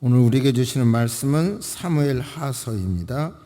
오늘 우리에게 주시는 말씀은 사무엘 하서입니다.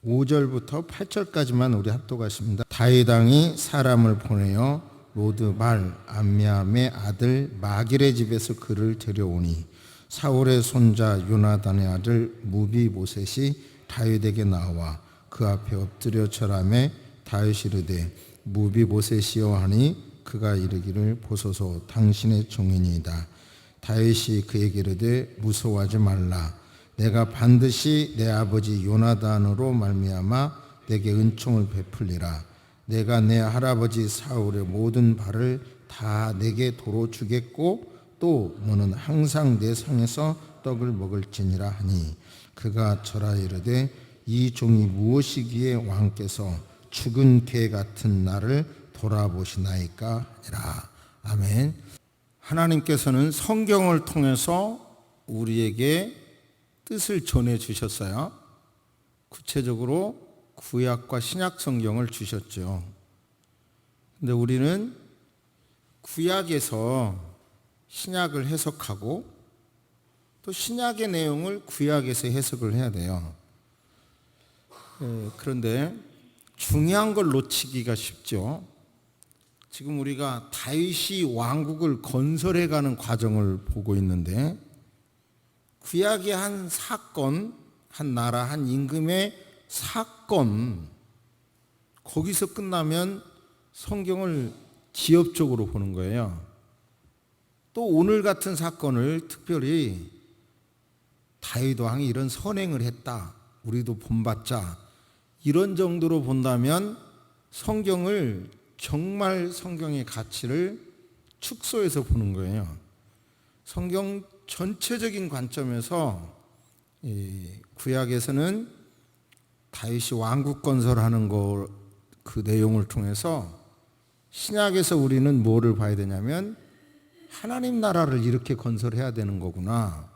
5절부터 8절까지만 우리 합독하십니다. 다윗 왕이 사람을 보내어 로드발 암미암의 아들 마길의 집에서 그를 데려오니 사울의 손자 요나단의 아들 무비보셋이 다윗에게 나와 그 앞에 엎드려 절하매 다윗이 이르되 무비보셋이여 하니 그가 이르기를 보소서 당신의 종이니이다. 다윗이 그에게 이르되 무서워하지 말라. 내가 반드시 내 아버지 요나단으로 말미암아 내게 은총을 베풀리라. 내가 내 할아버지 사울의 모든 발을 다 내게 도로 주겠고 또 너는 항상 내 상에서 떡을 먹을지니라 하니 그가 절하여 이르되 이 종이 무엇이기에 왕께서 죽은 개 같은 나를 돌아보시나이까 하니라. 아멘. 하나님께서는 성경을 통해서 우리에게 뜻을 전해 주셨어요. 구체적으로 구약과 신약 성경을 주셨죠. 근데 우리는 구약에서 신약을 해석하고 또 신약의 내용을 구약에서 해석을 해야 돼요. 그런데 중요한 걸 놓치기가 쉽죠. 지금 우리가 다윗이 왕국을 건설해가는 과정을 보고 있는데 구약의 한 사건, 한 나라, 한 임금의 사건, 거기서 끝나면 성경을 지엽적으로 보는 거예요. 또 오늘 같은 사건을 특별히 다윗 왕이 이런 선행을 했다, 우리도 본받자, 이런 정도로 본다면 성경을 정말 성경의 가치를 축소해서 보는 거예요. 성경 전체적인 관점에서 구약에서는 다윗이 왕국 건설하는 그 내용을 통해서 신약에서 우리는 뭐를 봐야 되냐면 하나님 나라를 이렇게 건설해야 되는 거구나.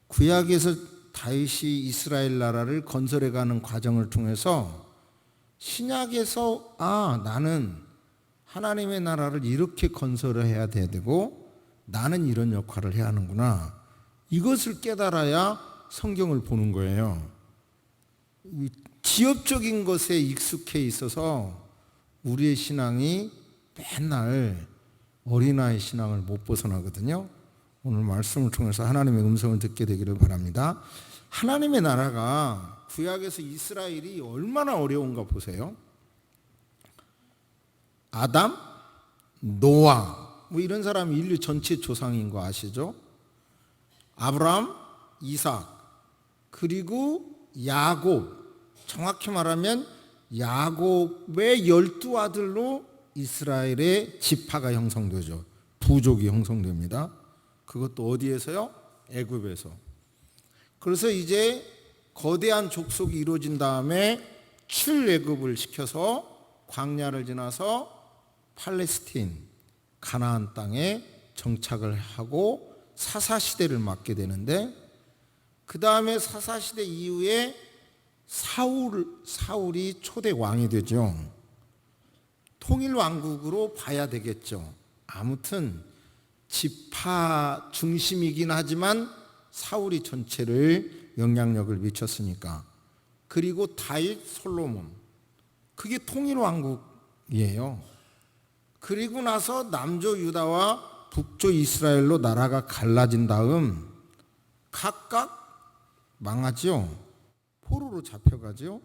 구약에서 다윗이 이스라엘 나라를 건설해가는 과정을 통해서 신약에서 나는 하나님의 나라를 이렇게 건설을 해야 되고 나는 이런 역할을 해야 하는구나. 이것을 깨달아야 성경을 보는 거예요. 지엽적인 것에 익숙해 있어서 우리의 신앙이 맨날 어린아이 신앙을 못 벗어나거든요. 오늘 말씀을 통해서 하나님의 음성을 듣게 되기를 바랍니다. 하나님의 나라가 구약에서 이스라엘이 얼마나 어려운가 보세요. 아담, 노아, 이런 사람이 인류 전체 조상인 거 아시죠? 아브라함, 이삭, 그리고 야곱, 정확히 말하면 야곱의 12아들로 이스라엘의 지파가 형성되죠. 부족이 형성됩니다. 그것도 어디에서요? 애굽에서. 그래서 이제 거대한 족속이 이루어진 다음에 출애굽을 시켜서 광야를 지나서 팔레스틴, 가나안 땅에 정착을 하고 사사시대를 맞게 되는데 그 다음에 사사시대 이후에 사울이 초대 왕이 되죠. 통일왕국으로 봐야 되겠죠. 아무튼 지파 중심이긴 하지만 사울이 전체를 영향력을 미쳤으니까. 그리고 다윗, 솔로몬, 그게 통일왕국이에요. 그리고 나서 남조 유다와 북조 이스라엘로 나라가 갈라진 다음 각각 망하죠. 포로로 잡혀가죠.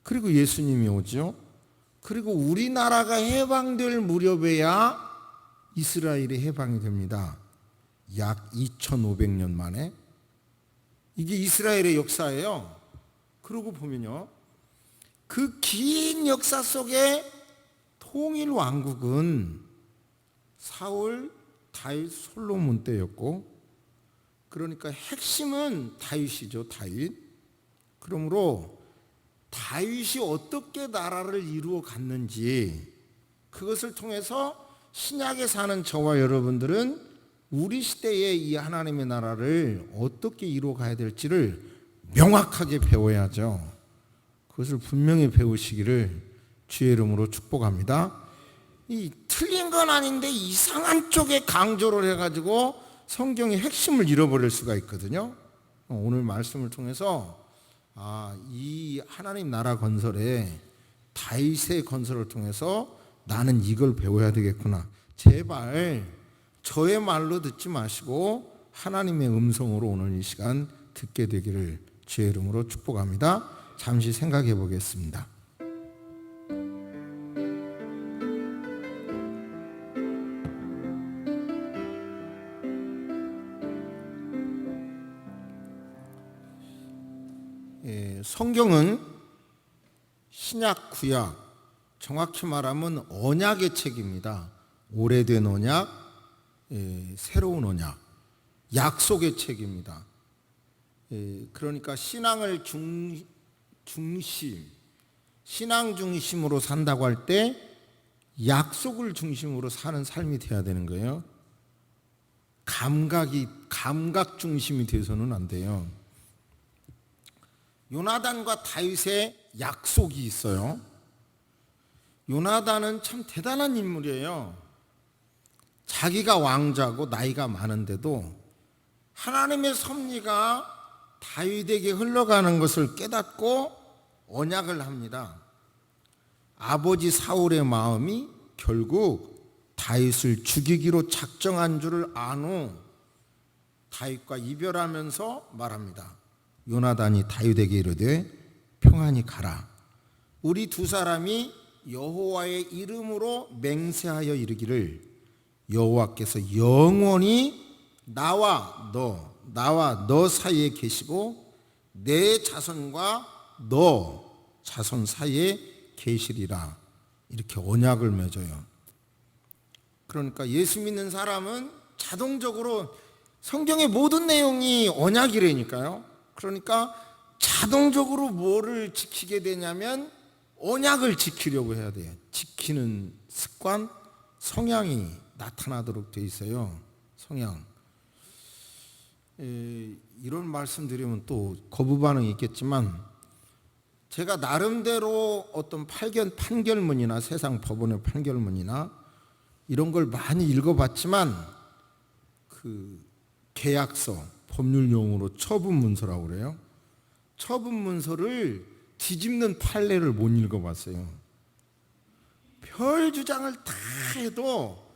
그리고 예수님이 오죠. 그리고 우리나라가 해방될 무렵에야 이스라엘이 해방이 됩니다. 약 2500년 만에. 이게 이스라엘의 역사예요. 그러고 보면요, 그 긴 역사 속에 통일 왕국은 사울, 다윗, 솔로몬 때였고, 그러니까 핵심은 다윗이죠. 다윗. 그러므로 다윗이 어떻게 나라를 이루어 갔는지 그것을 통해서 신약에 사는 저와 여러분들은 우리 시대의 이 하나님의 나라를 어떻게 이루어 가야 될지를 명확하게 배워야죠. 그것을 분명히 배우시기를 주의 이름으로 축복합니다. 이 틀린 건 아닌데 이상한 쪽에 강조를 해가지고 성경의 핵심을 잃어버릴 수가 있거든요. 오늘 말씀을 통해서 이 하나님 나라 건설에 다윗의 건설을 통해서 나는 이걸 배워야 되겠구나. 제발 저의 말로 듣지 마시고 하나님의 음성으로 오늘 이 시간 듣게 되기를 주의 이름으로 축복합니다. 잠시 생각해 보겠습니다. 성경은 신약, 구약, 정확히 말하면 언약의 책입니다. 오래된 언약, 새로운 언약, 약속의 책입니다. 그러니까 신앙을 신앙 중심으로 산다고 할 때 약속을 중심으로 사는 삶이 돼야 되는 거예요. 감각 중심이 돼서는 안 돼요. 요나단과 다윗의 약속이 있어요. 요나단은 참 대단한 인물이에요. 자기가 왕자고 나이가 많은데도 하나님의 섭리가 다윗에게 흘러가는 것을 깨닫고 언약을 합니다. 아버지 사울의 마음이 결국 다윗을 죽이기로 작정한 줄을 안 후 다윗과 이별하면서 말합니다. 요나단이 다윗에게 이르되 평안히 가라. 우리 두 사람이 여호와의 이름으로 맹세하여 이르기를 여호와께서 영원히 나와 너 사이에 계시고 내 자손과 너 자손 사이에 계시리라. 이렇게 언약을 맺어요. 그러니까 예수 믿는 사람은 자동적으로 성경의 모든 내용이 언약이라니까요. 그러니까 자동적으로 뭐를 지키게 되냐면 언약을 지키려고 해야 돼요. 지키는 습관, 성향이 나타나도록 돼 있어요. 성향. 이런 말씀 드리면 또 거부 반응이 있겠지만 제가 나름대로 어떤 판결문이나 세상 법원의 판결문이나 이런 걸 많이 읽어봤지만 그 계약서, 법률 용어로 처분문서라고 그래요. 처분문서를 뒤집는 판례를 못 읽어봤어요. 별 주장을 다 해도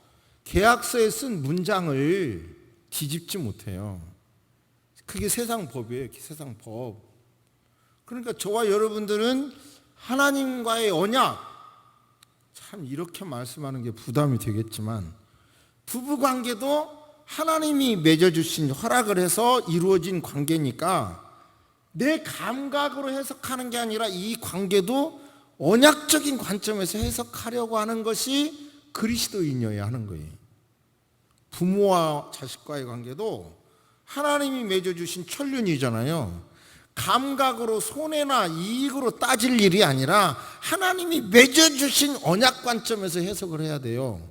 계약서에 쓴 문장을 뒤집지 못해요. 그게 세상 법이에요. 세상 법. 그러니까 저와 여러분들은 하나님과의 언약, 참 이렇게 말씀하는 게 부담이 되겠지만 부부관계도 하나님이 맺어주신 허락을 해서 이루어진 관계니까 내 감각으로 해석하는 게 아니라 이 관계도 언약적인 관점에서 해석하려고 하는 것이 그리스도인이어야 하는 거예요. 부모와 자식과의 관계도 하나님이 맺어주신 천륜이잖아요. 감각으로 손해나 이익으로 따질 일이 아니라 하나님이 맺어주신 언약 관점에서 해석을 해야 돼요.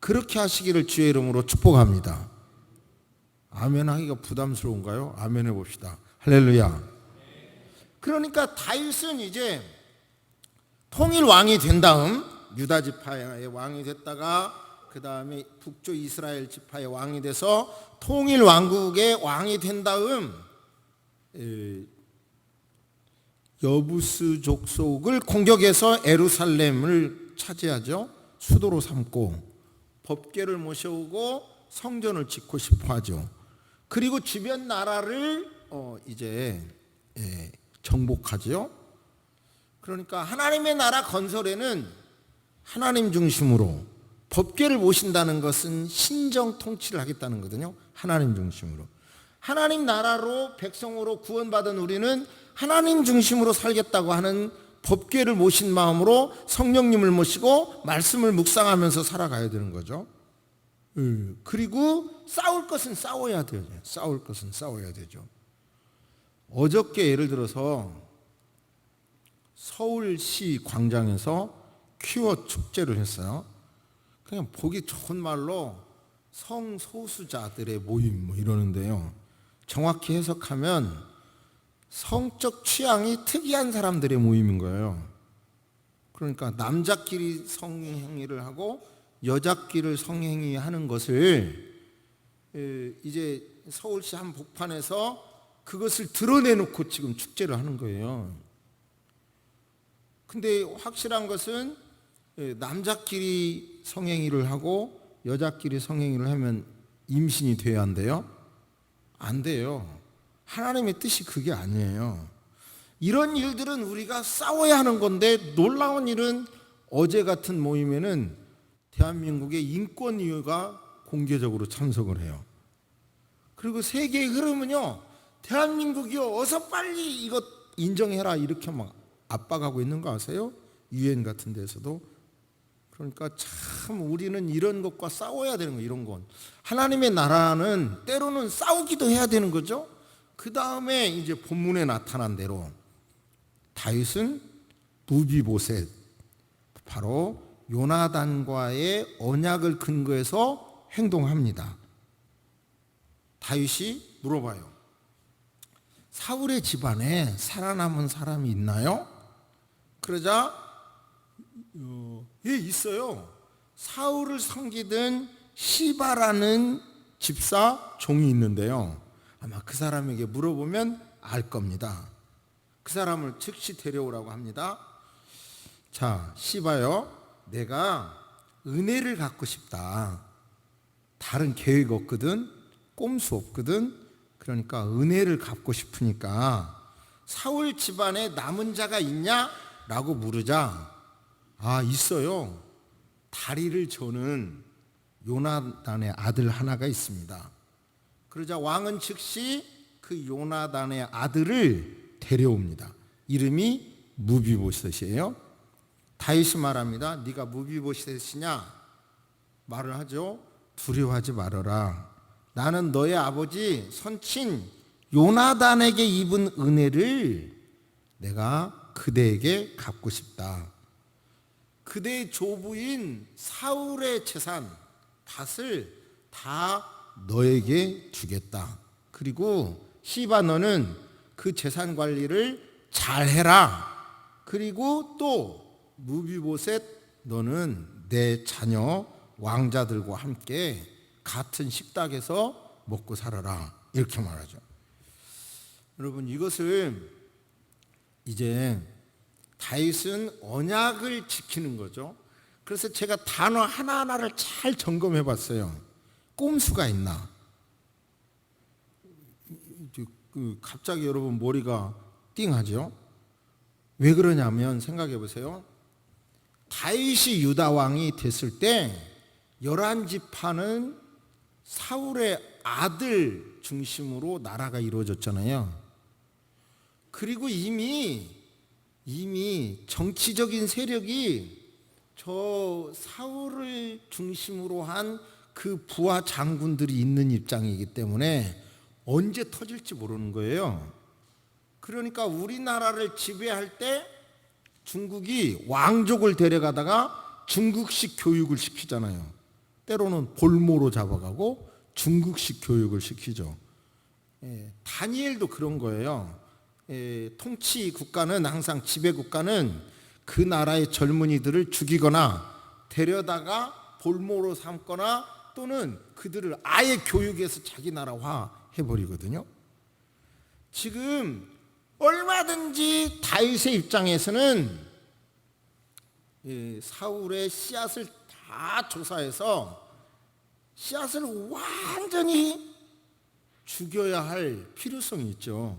그렇게 하시기를 주의 이름으로 축복합니다. 아멘 하기가 부담스러운가요? 아멘 해봅시다. 할렐루야. 그러니까 다윗은 이제 통일 왕이 된 다음 유다 지파의 왕이 됐다가 그 다음에 북쪽 이스라엘 지파의 왕이 돼서 통일 왕국의 왕이 된 다음 여부스 족속을 공격해서 예루살렘을 차지하죠. 수도로 삼고 법궤를 모셔오고 성전을 짓고 싶어 하죠. 그리고 주변 나라를 이제 정복하죠. 그러니까 하나님의 나라 건설에는 하나님 중심으로 법궤를 모신다는 것은 신정 통치를 하겠다는 거거든요. 하나님 중심으로. 하나님 나라로 백성으로 구원받은 우리는 하나님 중심으로 살겠다고 하는 법궤를 모신 마음으로 성령님을 모시고 말씀을 묵상하면서 살아가야 되는 거죠. 그리고 싸울 것은 싸워야 돼요. 싸울 것은 싸워야 되죠. 어저께 예를 들어서 서울시 광장에서 퀴어 축제를 했어요. 그냥 보기 좋은 말로 성소수자들의 모임 뭐 이러는데요. 정확히 해석하면 성적 취향이 특이한 사람들의 모임인 거예요. 그러니까 남자끼리 성행위를 하고 여자끼리 성행위 하는 것을 이제 서울시 한 복판에서 그것을 드러내놓고 지금 축제를 하는 거예요. 근데 확실한 것은 남자끼리 성행위를 하고 여자끼리 성행위를 하면 임신이 돼야 한대요? 안 돼요. 하나님의 뜻이 그게 아니에요. 이런 일들은 우리가 싸워야 하는 건데, 놀라운 일은 어제 같은 모임에는 대한민국의 인권위가 공개적으로 참석을 해요. 그리고 세계의 흐름은요, 대한민국이요, 어서 빨리 이것 인정해라 이렇게 막 압박하고 있는 거 아세요? 유엔 같은 데서도. 그러니까 참 우리는 이런 것과 싸워야 되는 거예요. 이런 건 하나님의 나라는 때로는 싸우기도 해야 되는 거죠. 그 다음에 이제 본문에 나타난 대로 다윗은 무비보셋, 바로 요나단과의 언약을 근거해서 행동합니다. 다윗이 물어봐요. 사울의 집안에 살아남은 사람이 있나요? 그러자 예, 있어요. 사울을 섬기던 시바라는 집사 종이 있는데요, 아마 그 사람에게 물어보면 알 겁니다. 그 사람을 즉시 데려오라고 합니다. 자, 시바요, 내가 은혜를 갖고 싶다. 다른 계획 없거든, 꼼수 없거든. 그러니까 은혜를 갖고 싶으니까 사울 집안에 남은 자가 있냐? 라고 물으자, 아, 있어요. 다리를 저는 요나단의 아들 하나가 있습니다. 그러자 왕은 즉시 그 요나단의 아들을 데려옵니다. 이름이 무비보셋이에요. 다윗이 말합니다. 네가 무비보셋이냐? 말을 하죠. 두려워하지 말아라. 나는 너의 아버지 선친 요나단에게 입은 은혜를 내가 그대에게 갚고 싶다. 그대의 조부인 사울의 재산, 밭을 다 너에게 주겠다. 그리고 시바, 너는 그 재산 관리를 잘 해라. 그리고 또 무비보셋, 너는 내 자녀 왕자들과 함께 같은 식탁에서 먹고 살아라. 이렇게 말하죠. 여러분, 이것을 이제 다윗은 언약을 지키는 거죠. 그래서 제가 단어 하나하나를 잘 점검해 봤어요. 꼼수가 있나? 갑자기 여러분 머리가 띵하죠? 왜 그러냐면 생각해 보세요. 다윗이 유다 왕이 됐을 때 11지파는 사울의 아들 중심으로 나라가 이루어졌잖아요. 그리고 이미 정치적인 세력이 저 사울을 중심으로 한 그 부하 장군들이 있는 입장이기 때문에 언제 터질지 모르는 거예요. 그러니까 우리나라를 지배할 때 중국이 왕족을 데려가다가 중국식 교육을 시키잖아요. 때로는 볼모로 잡아가고 중국식 교육을 시키죠. 다니엘도 그런 거예요. 통치 국가는 항상 지배 국가는 그 나라의 젊은이들을 죽이거나 데려다가 볼모로 삼거나 또는 그들을 아예 교육해서 자기 나라화 해버리거든요. 지금 얼마든지 다윗의 입장에서는 사울의 씨앗을 다 조사해서 씨앗을 완전히 죽여야 할 필요성이 있죠.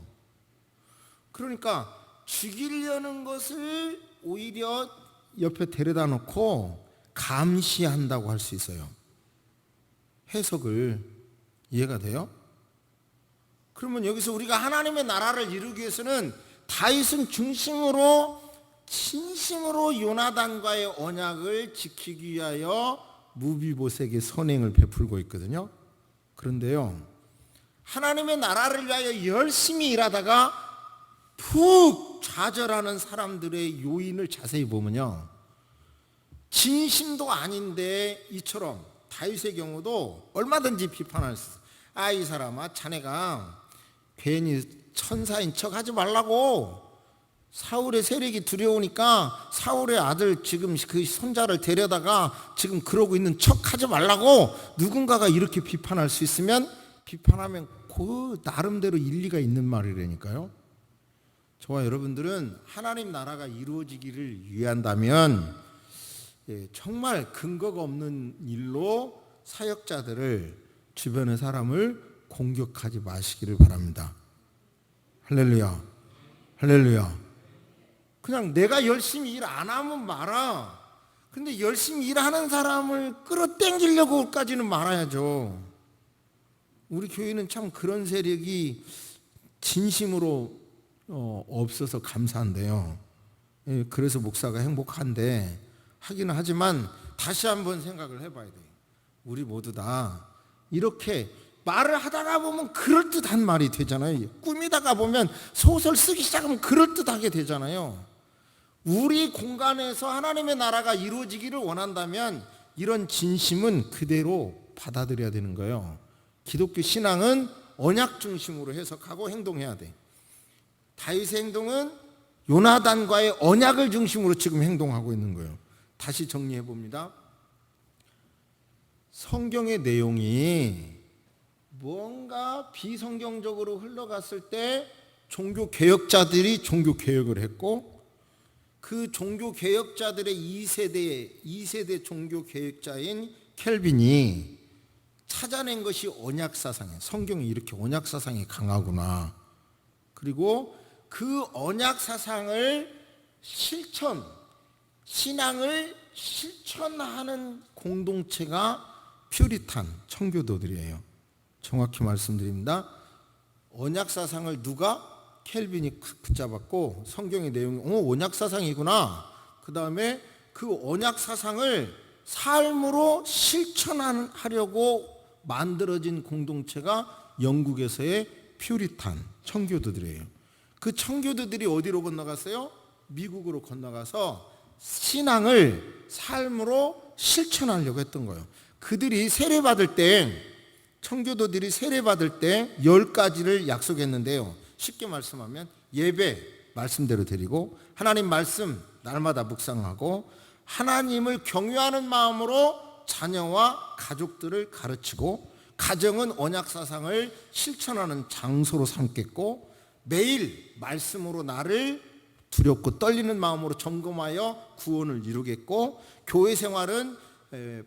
그러니까 죽이려는 것을 오히려 옆에 데려다 놓고 감시한다고 할 수 있어요. 해석을 이해가 돼요? 그러면 여기서 우리가 하나님의 나라를 이루기 위해서는 다윗은 중심으로 진심으로 요나단과의 언약을 지키기 위하여 무비보셋에게 선행을 베풀고 있거든요. 그런데요, 하나님의 나라를 위하여 열심히 일하다가 푹 좌절하는 사람들의 요인을 자세히 보면요, 진심도 아닌데 이처럼 다윗의 경우도 얼마든지 비판할 수 있어요. 아, 이 사람아, 자네가 괜히 천사인 척 하지 말라고. 사울의 세력이 두려우니까 사울의 아들 지금 그 손자를 데려다가 지금 그러고 있는 척 하지 말라고 누군가가 이렇게 비판할 수 있으면 비판하면 그 나름대로 일리가 있는 말이라니까요. 저와 여러분들은 하나님 나라가 이루어지기를 위한다면 정말 근거가 없는 일로 사역자들을 주변의 사람을 공격하지 마시기를 바랍니다. 할렐루야, 할렐루야. 그냥 내가 열심히 일 안 하면 말아. 근데 열심히 일하는 사람을 끌어당기려고까지는 말아야죠. 우리 교회는 참 그런 세력이 진심으로 없어서 감사한데요. 그래서 목사가 행복한데 하기는 하지만 다시 한번 생각을 해봐야 돼요. 우리 모두 다 이렇게 말을 하다가 보면 그럴듯한 말이 되잖아요. 꾸미다가 보면 소설 쓰기 시작하면 그럴듯하게 되잖아요. 우리 공간에서 하나님의 나라가 이루어지기를 원한다면 이런 진심은 그대로 받아들여야 되는 거예요. 기독교 신앙은 언약 중심으로 해석하고 행동해야 돼. 다윗의 행동은 요나단과의 언약을 중심으로 지금 행동하고 있는 거예요. 다시 정리해 봅니다. 성경의 내용이 뭔가 비성경적으로 흘러갔을 때 종교 개혁자들이 종교 개혁을 했고 그 종교 개혁자들의 2세대 종교 개혁자인 켈빈이 찾아낸 것이 언약 사상이에요. 성경이 이렇게 언약 사상이 강하구나. 그리고 그 언약 사상을 신앙을 실천하는 공동체가 퓨리탄 청교도들이에요. 정확히 말씀드립니다. 언약 사상을 누가? 켈빈이 붙잡았고 성경의 내용이 언약 사상이구나. 그 다음에 그 언약 사상을 삶으로 실천하려고 만들어진 공동체가 영국에서의 퓨리탄 청교도들이에요. 그 청교도들이 어디로 건너갔어요? 미국으로 건너가서 신앙을 삶으로 실천하려고 했던 거예요. 그들이 세례받을 때 청교도들이 세례받을 때 10가지를 약속했는데요. 쉽게 말씀하면 예배 말씀대로 드리고 하나님 말씀 날마다 묵상하고 하나님을 경외하는 마음으로 자녀와 가족들을 가르치고 가정은 언약 사상을 실천하는 장소로 삼겠고 매일 말씀으로 나를 두렵고 떨리는 마음으로 점검하여 구원을 이루겠고 교회 생활은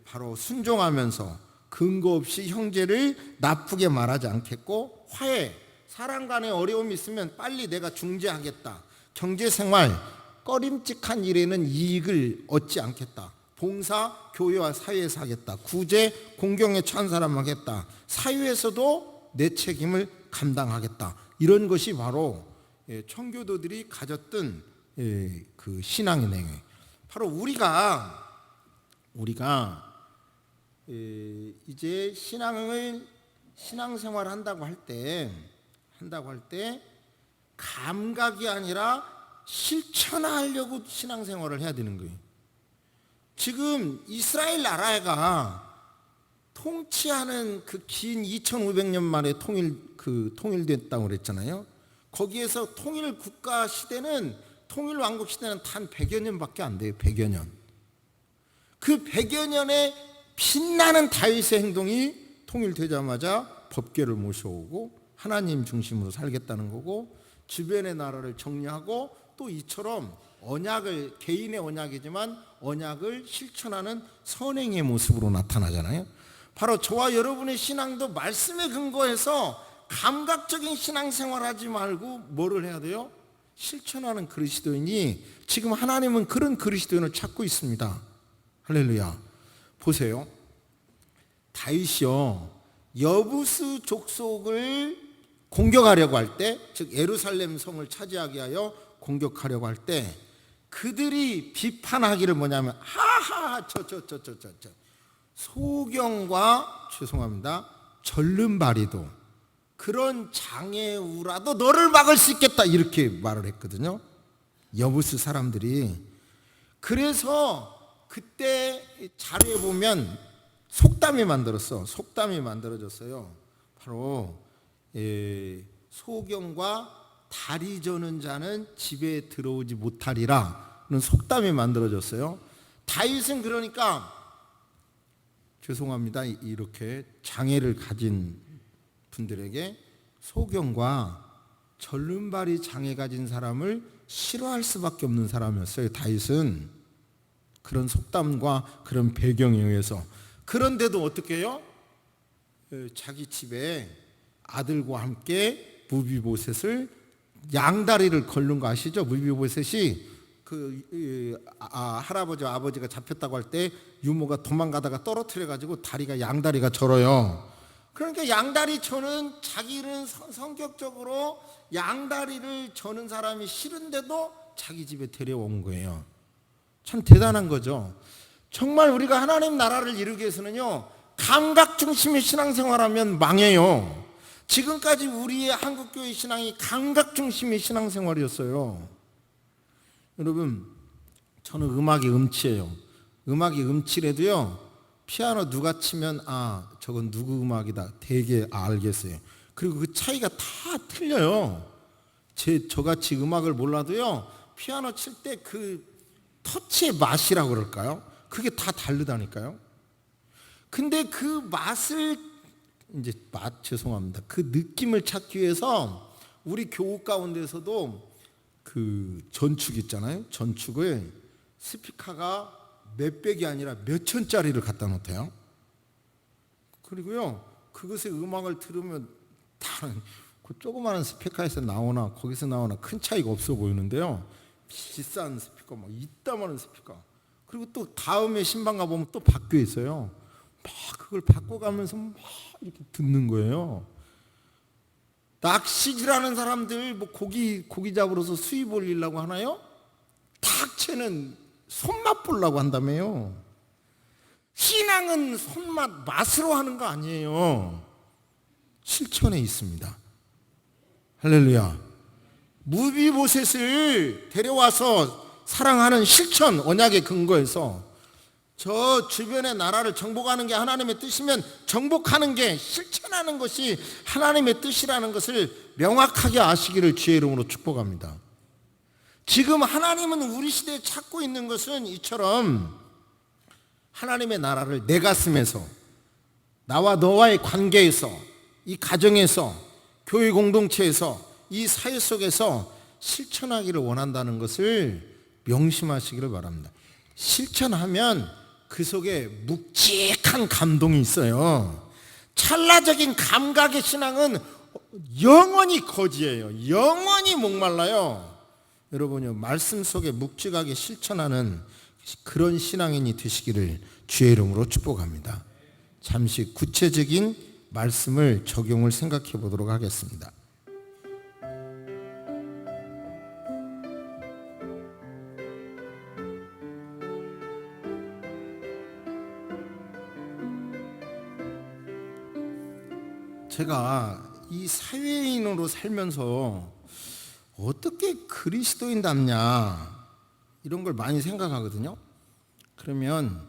바로 순종하면서 근거 없이 형제를 나쁘게 말하지 않겠고 화해, 사람 간에 어려움이 있으면 빨리 내가 중재하겠다. 경제생활, 꺼림칙한 일에는 이익을 얻지 않겠다. 봉사, 교회와 사회에서 하겠다. 구제, 공경에 처한 사람 하겠다. 사회에서도 내 책임을 감당하겠다. 이런 것이 바로 청교도들이 가졌던 그 신앙의 내용이에요. 바로 우리가 이제 신앙생활을 한다고 할 때 감각이 아니라 실천하려고 신앙생활을 해야 되는 거예요. 지금 이스라엘 나라가 통치하는 그 긴 2500년 만에 통일됐다고 그랬잖아요. 거기에서 통일 국가 시대는 통일 왕국 시대는 단 100여 년밖에 안 돼요. 100여 년. 그 100여 년의 빛나는 다윗의 행동이 통일되자마자 법궤를 모셔오고 하나님 중심으로 살겠다는 거고 주변의 나라를 정리하고 또 이처럼 언약을 개인의 언약이지만 언약을 실천하는 선행의 모습으로 나타나잖아요. 바로 저와 여러분의 신앙도 말씀에 근거해서 감각적인 신앙생활하지 말고 뭐를 해야 돼요? 실천하는 그리스도인이 지금 하나님은 그런 그리스도인을 찾고 있습니다. 할렐루야. 보세요. 다윗이요 여부스 족속을 공격하려고 할 때, 즉 예루살렘 성을 차지하게 하여 공격하려고 할 때 그들이 비판하기를 뭐냐면 하하 저 소경과 죄송합니다 절름발이도 그런 장애우라도 너를 막을 수 있겠다 이렇게 말을 했거든요. 여부스 사람들이. 그래서 그때 자료에 보면 속담이 만들어졌어요. 바로 소경과 다리 저는 자는 집에 들어오지 못하리라는 속담이 만들어졌어요. 다윗은 그러니까 죄송합니다. 이렇게 장애를 가진 분들에게 소경과 절름발이 장애 가진 사람을 싫어할 수밖에 없는 사람이었어요. 다윗은 그런 속담과 그런 배경에 의해서. 그런데도 어떻게 해요? 자기 집에 아들과 함께 무비보셋을 양다리를 걸는 거 아시죠? 무비보셋이 할아버지와 아버지가 잡혔다고 할 때 유모가 도망가다가 떨어뜨려 가지고 다리가 양다리가 절어요. 그러니까 양다리 저는 자기는 성격적으로 양다리를 저는 사람이 싫은데도 자기 집에 데려온 거예요. 참 대단한 거죠. 정말 우리가 하나님 나라를 이루기 위해서는요, 감각 중심의 신앙생활하면 망해요. 지금까지 우리의 한국교회 신앙이 감각 중심의 신앙생활이었어요. 여러분, 저는 음악이 음치예요. 음악이 음치래도요, 피아노 누가 치면 저건 누구 음악이다 되게 알겠어요. 그리고 그 차이가 다 틀려요. 저같이 음악을 몰라도요, 피아노 칠 때 그 터치의 맛이라고 그럴까요? 그게 다 다르다니까요. 근데 그 맛을 죄송합니다. 그 느낌을 찾기 위해서 우리 교우 가운데서도 그 전축 있잖아요. 전축에 스피커가 몇백이 아니라 몇천짜리를 갖다 놓대요. 그리고요, 그것의 음악을 들으면 다 그 조그마한 스피커에서 나오나 거기서 나오나 큰 차이가 없어 보이는데요, 비싼 스피커, 막 이따만한 스피커. 그리고 또 다음에 신방 가보면 또 바뀌어 있어요. 막 그걸 바꿔가면서 막 이렇게 듣는 거예요. 낚시질하는 사람들 뭐 고기 잡으러서 수입 올리려고 하나요? 탁채는 손맛 보려고 한다며요. 신앙은 손맛, 맛으로 하는 거 아니에요. 실천에 있습니다. 할렐루야. 무비보셋을 데려와서 사랑하는 실천, 언약의 근거에서 저 주변의 나라를 정복하는 게 하나님의 뜻이면 정복하는 게, 실천하는 것이 하나님의 뜻이라는 것을 명확하게 아시기를 주의 이름으로 축복합니다. 지금 하나님은 우리 시대에 찾고 있는 것은 이처럼 하나님의 나라를 내 가슴에서, 나와 너와의 관계에서, 이 가정에서, 교회 공동체에서, 이 사회 속에서 실천하기를 원한다는 것을 명심하시기를 바랍니다. 실천하면 그 속에 묵직한 감동이 있어요. 찰나적인 감각의 신앙은 영원히 거지예요. 영원히 목말라요. 여러분요, 말씀 속에 묵직하게 실천하는 그런 신앙인이 되시기를 주의 이름으로 축복합니다. 잠시 구체적인 말씀을 적용을 생각해 보도록 하겠습니다. 제가 이 사회인으로 살면서 어떻게 그리스도인답냐 이런 걸 많이 생각하거든요. 그러면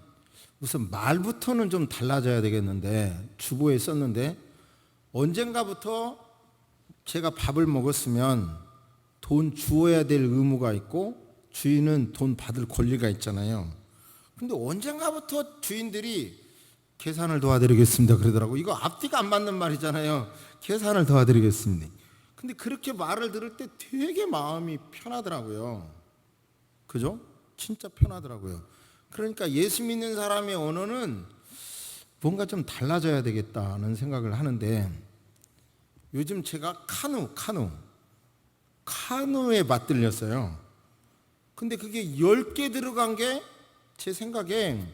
우선 말부터는 좀 달라져야 되겠는데, 주보에 썼는데 언젠가부터 제가 밥을 먹었으면 돈 주어야 될 의무가 있고 주인은 돈 받을 권리가 있잖아요. 근데 언젠가부터 주인들이 계산을 도와드리겠습니다 그러더라고. 이거 앞뒤가 안 맞는 말이잖아요. 계산을 도와드리겠습니다. 근데 그렇게 말을 들을 때 되게 마음이 편하더라고요. 그죠? 진짜 편하더라고요. 그러니까 예수 믿는 사람의 언어는 뭔가 좀 달라져야 되겠다는 생각을 하는데, 요즘 제가 카누에 맞들렸어요. 근데 그게 10개 들어간 게 제 생각에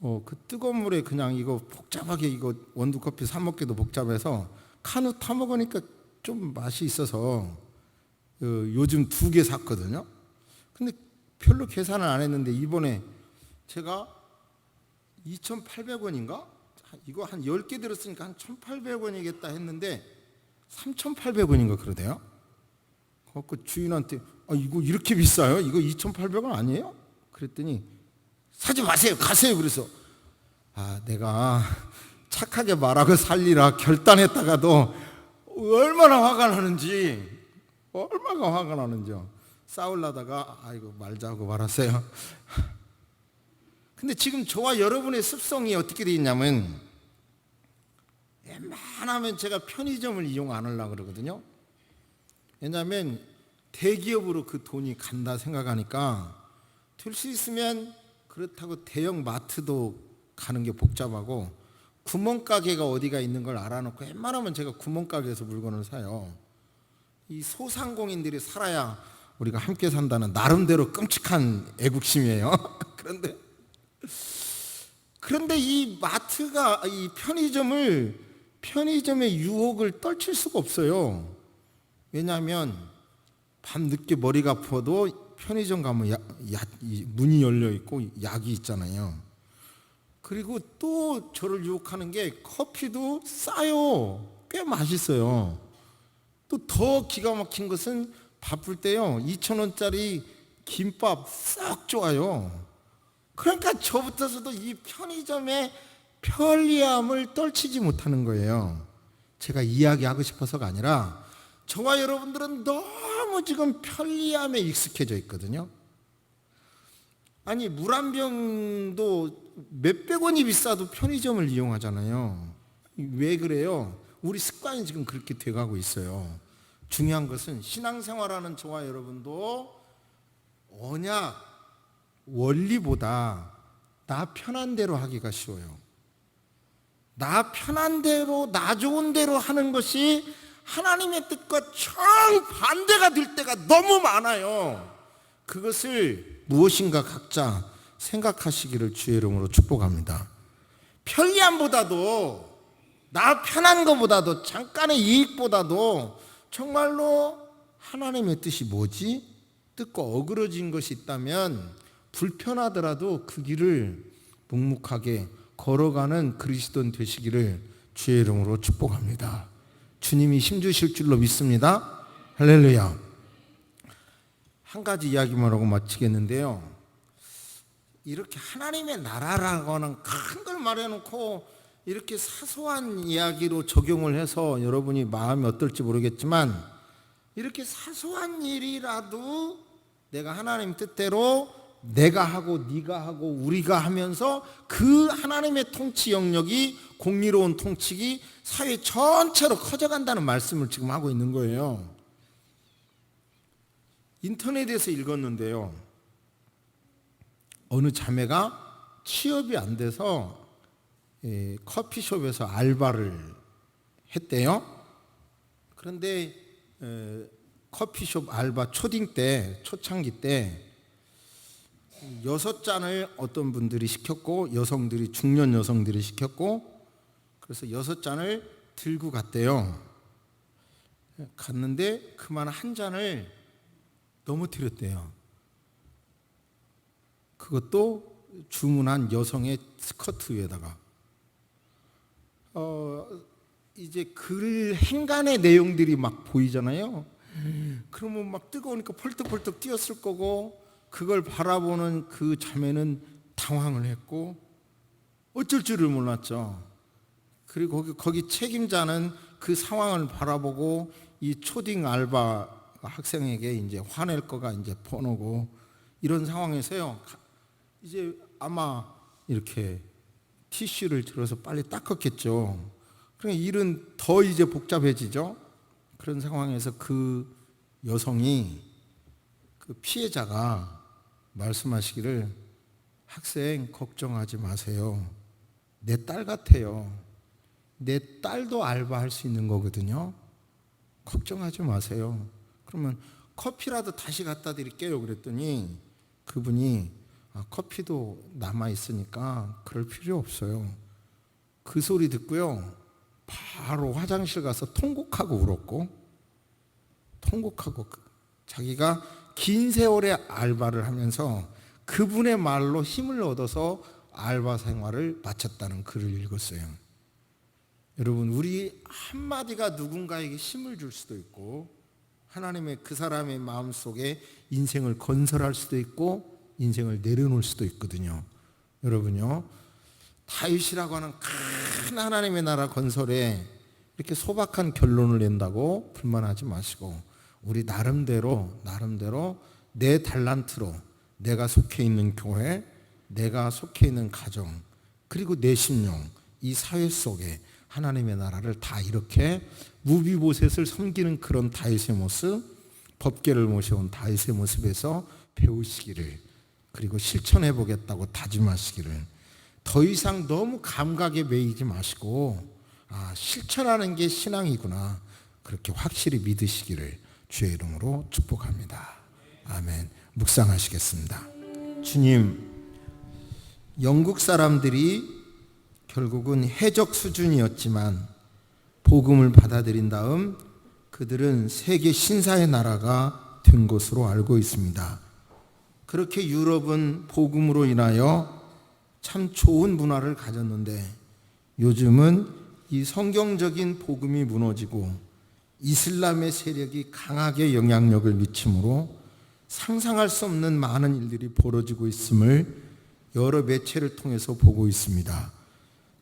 그 뜨거운 물에 그냥 이거 복잡하게 이거 원두커피 사 먹기도 복잡해서 카누 타 먹으니까 좀 맛이 있어서 요즘 2개 샀거든요. 근데 별로 계산을 안 했는데 이번에 제가 2,800원인가? 이거 한 10개 들었으니까 한 1,800원이겠다 했는데 3,800원인가 그러대요. 그 주인한테 이거 이렇게 비싸요? 이거 2,800원 아니에요? 그랬더니 사지 마세요, 가세요. 그래서 내가 착하게 말하고 살리라 결단했다가도 얼마나 화가 나는지 얼마나 화가 나는지요. 싸우려다가 아이고 말자 하고 말았어요. 근데 지금 저와 여러분의 습성이 어떻게 되어 있냐면 웬만하면 제가 편의점을 이용 안 하려고 그러거든요. 왜냐하면 대기업으로 그 돈이 간다 생각하니까 될 수 있으면 그렇다고 대형 마트도 가는 게 복잡하고 구멍가게가 어디가 있는 걸 알아놓고 웬만하면 제가 구멍가게에서 물건을 사요. 이 소상공인들이 살아야 우리가 함께 산다는 나름대로 끔찍한 애국심이에요. 그런데 이 마트가 이 편의점의 유혹을 떨칠 수가 없어요. 왜냐하면 밤늦게 머리가 아파도 편의점 가면 문이 열려 있고 약이 있잖아요. 그리고 또 저를 유혹하는 게 커피도 싸요. 꽤 맛있어요. 또 더 기가 막힌 것은 바쁠 때요 2,000원짜리 김밥 썩 좋아요. 그러니까 저부터서도 이 편의점의 편리함을 떨치지 못하는 거예요. 제가 이야기하고 싶어서가 아니라 저와 여러분들은 너무 지금 편리함에 익숙해져 있거든요. 아니 물 한 병도 몇백 원이 비싸도 편의점을 이용하잖아요. 왜 그래요? 우리 습관이 지금 그렇게 돼가고 있어요. 중요한 것은 신앙생활하는 저와 여러분도 언약 원리보다 나 편한 대로 하기가 쉬워요. 나 편한 대로 나 좋은 대로 하는 것이 하나님의 뜻과 정반대가 될 때가 너무 많아요. 그것을 무엇인가 각자 생각하시기를 주의 이름으로 축복합니다. 편리함보다도 나 편한 것보다도 잠깐의 이익보다도 정말로 하나님의 뜻이 뭐지? 뜻과 어그러진 것이 있다면 불편하더라도 그 길을 묵묵하게 걸어가는 그리스도인 되시기를 주의 이름으로 축복합니다. 주님이 힘주실 줄로 믿습니다. 할렐루야. 한 가지 이야기만 하고 마치겠는데요. 이렇게 하나님의 나라라고 하는 큰 걸 말해놓고 이렇게 사소한 이야기로 적용을 해서 여러분이 마음이 어떨지 모르겠지만 이렇게 사소한 일이라도 내가 하나님 뜻대로 내가 하고 네가 하고 우리가 하면서 그 하나님의 통치 영역이 공의로운 통치기 사회 전체로 커져간다는 말씀을 지금 하고 있는 거예요. 인터넷에서 읽었는데요. 어느 자매가 취업이 안 돼서 커피숍에서 알바를 했대요. 그런데 커피숍 알바 초딩 때, 초창기 때 6잔을 어떤 분들이 시켰고 여성들이 중년 여성들이 시켰고 그래서 6잔을 들고 갔대요. 갔는데 그만 한 잔을 넘어뜨렸대요. 그것도 주문한 여성의 스커트 위에다가. 이제 글 행간의 내용들이 막 보이잖아요. 그러면 막 뜨거우니까 펄떡펄떡 뛰었을 거고 그걸 바라보는 그 자매는 당황을 했고 어쩔 줄을 몰랐죠. 그리고 거기 책임자는 그 상황을 바라보고 이 초딩 알바 학생에게 이제 화낼 거가 이제 뻔하고 이런 상황에서요. 이제 아마 이렇게 티슈를 들어서 빨리 닦았겠죠. 그러니까 일은 더 이제 복잡해지죠. 그런 상황에서 그 여성이 그 피해자가 말씀하시기를 학생 걱정하지 마세요. 내 딸 같아요. 내 딸도 알바할 수 있는 거거든요. 걱정하지 마세요. 그러면 커피라도 다시 갖다 드릴게요. 그랬더니 그분이 커피도 남아있으니까 그럴 필요 없어요. 그 소리 듣고요. 바로 화장실 가서 통곡하고 울었고 통곡하고 자기가 긴 세월의 알바를 하면서 그분의 말로 힘을 얻어서 알바 생활을 마쳤다는 글을 읽었어요. 여러분 우리 한마디가 누군가에게 힘을 줄 수도 있고 하나님의 그 사람의 마음속에 인생을 건설할 수도 있고 인생을 내려놓을 수도 있거든요. 여러분요 다윗이라고 하는 큰 하나님의 나라 건설에 이렇게 소박한 결론을 낸다고 불만하지 마시고 우리 나름대로 내 달란트로 내가 속해 있는 교회, 내가 속해 있는 가정, 그리고 내 심령, 이 사회 속에 하나님의 나라를 다 이렇게 무비보셋을 섬기는 그런 다윗의 모습, 법궤를 모셔온 다윗의 모습에서 배우시기를, 그리고 실천해 보겠다고 다짐하시기를, 더 이상 너무 감각에 매이지 마시고 실천하는 게 신앙이구나, 그렇게 확실히 믿으시기를 주의 이름으로 축복합니다. 아멘. 묵상하시겠습니다. 주님, 영국 사람들이 결국은 해적 수준이었지만 복음을 받아들인 다음 그들은 세계 신사의 나라가 된 것으로 알고 있습니다. 그렇게 유럽은 복음으로 인하여 참 좋은 문화를 가졌는데 요즘은 이 성경적인 복음이 무너지고 이슬람의 세력이 강하게 영향력을 미치므로 상상할 수 없는 많은 일들이 벌어지고 있음을 여러 매체를 통해서 보고 있습니다.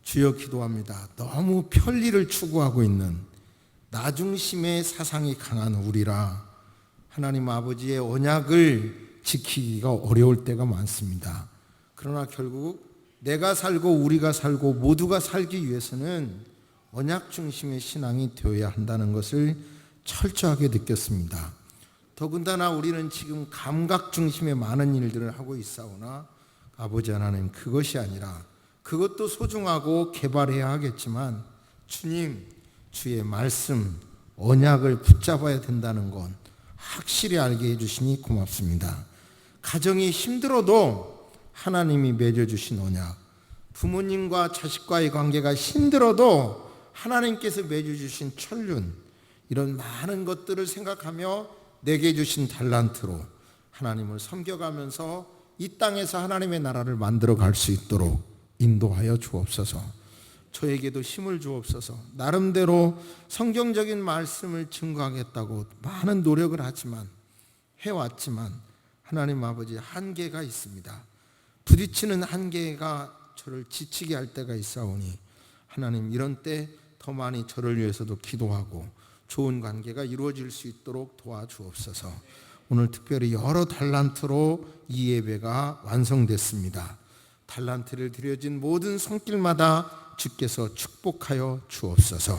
주여 기도합니다. 너무 편리를 추구하고 있는 나중심의 사상이 강한 우리라 하나님 아버지의 언약을 지키기가 어려울 때가 많습니다. 그러나 결국 내가 살고 우리가 살고 모두가 살기 위해서는 언약 중심의 신앙이 되어야 한다는 것을 철저하게 느꼈습니다. 더군다나 우리는 지금 감각 중심의 많은 일들을 하고 있사오나 아버지 하나님, 그것이 아니라 그것도 소중하고 개발해야 하겠지만 주님, 주의 말씀, 언약을 붙잡아야 된다는 건 확실히 알게 해주시니 고맙습니다. 가정이 힘들어도 하나님이 맺어주신 언약, 부모님과 자식과의 관계가 힘들어도 하나님께서 맺어주신 천륜, 이런 많은 것들을 생각하며 내게 주신 달란트로 하나님을 섬겨가면서 이 땅에서 하나님의 나라를 만들어 갈 수 있도록 인도하여 주옵소서. 저에게도 힘을 주옵소서. 나름대로 성경적인 말씀을 증거하겠다고 많은 노력을 하지만 해왔지만 하나님 아버지, 한계가 있습니다. 부딪히는 한계가 저를 지치게 할 때가 있사오니 하나님, 이런 때 더 많이 저를 위해서도 기도하고 좋은 관계가 이루어질 수 있도록 도와주옵소서. 오늘 특별히 여러 달란트로 이 예배가 완성됐습니다. 달란트를 드려진 모든 손길마다 주께서 축복하여 주옵소서.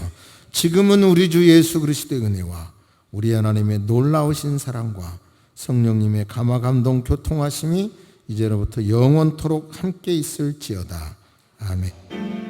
지금은 우리 주 예수 그리스도의 은혜와 우리 하나님의 놀라우신 사랑과 성령님의 감화감동 교통하심이 이제로부터 영원토록 함께 있을지어다. 아멘.